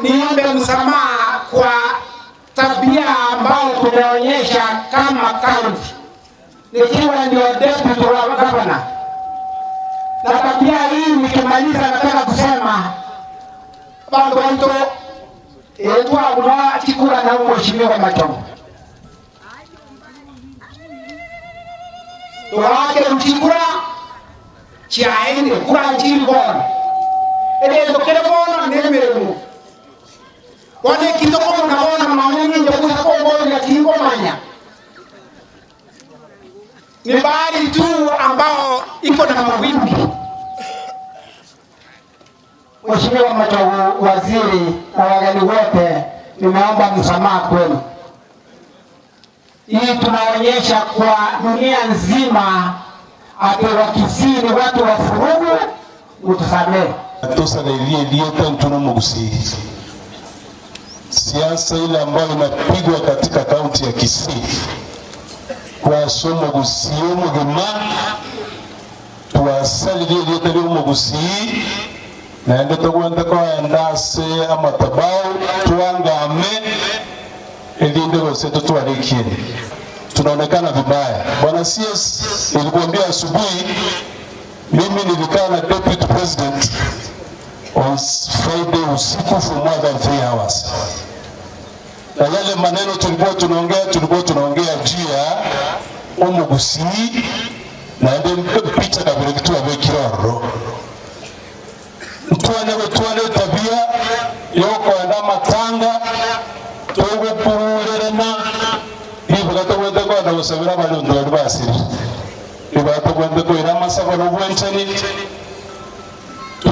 niombe msamaha kwa tabia ambayo tumeonyesha kama county, nikiwa ndio deputy wa governor. Na tabia hii nikimaliza, nataka kusema bandu wanto twabula chikura na mheshimiwa Machombo tuwake mchikura chaende kura nchini bona edezo kele bona nemere mu wane kitoko na bona mamanyi nje kusa kwa bona ya kingo manya ni bahari tu ambao iko na mawimbi. Mheshimiwa Machombo, waziri na wageni wote, nimeomba msamaha kwenu. Hii tunaonyesha kwa dunia nzima ati Wakisii ni watu wa furugu, utusamehe. Tosa na ilie tantuno Mugusii. Siasa ile ambayo inapigwa katika kaunti ya Kisii kwa somo Gusii mugema tuwasali ile tali Mugusii na ndio kwenda kwa ndase amatabao tuangame elinde waseto tuwalekie. Tunaonekana vibaya. Bwana CS, nilikwambia asubuhi mimi nilikaa na deputy president on Friday usiku for more than 3 hours. Na yale maneno tulikuwa tunaongea juu ya Mugusii na ndio picha na vile kitu amekiroro. Tuane tabia yoko anda matanga togo purerena ibagato wende kwa na usabira bali ndo basiri ibagato wende ko ina masaba no bwenchani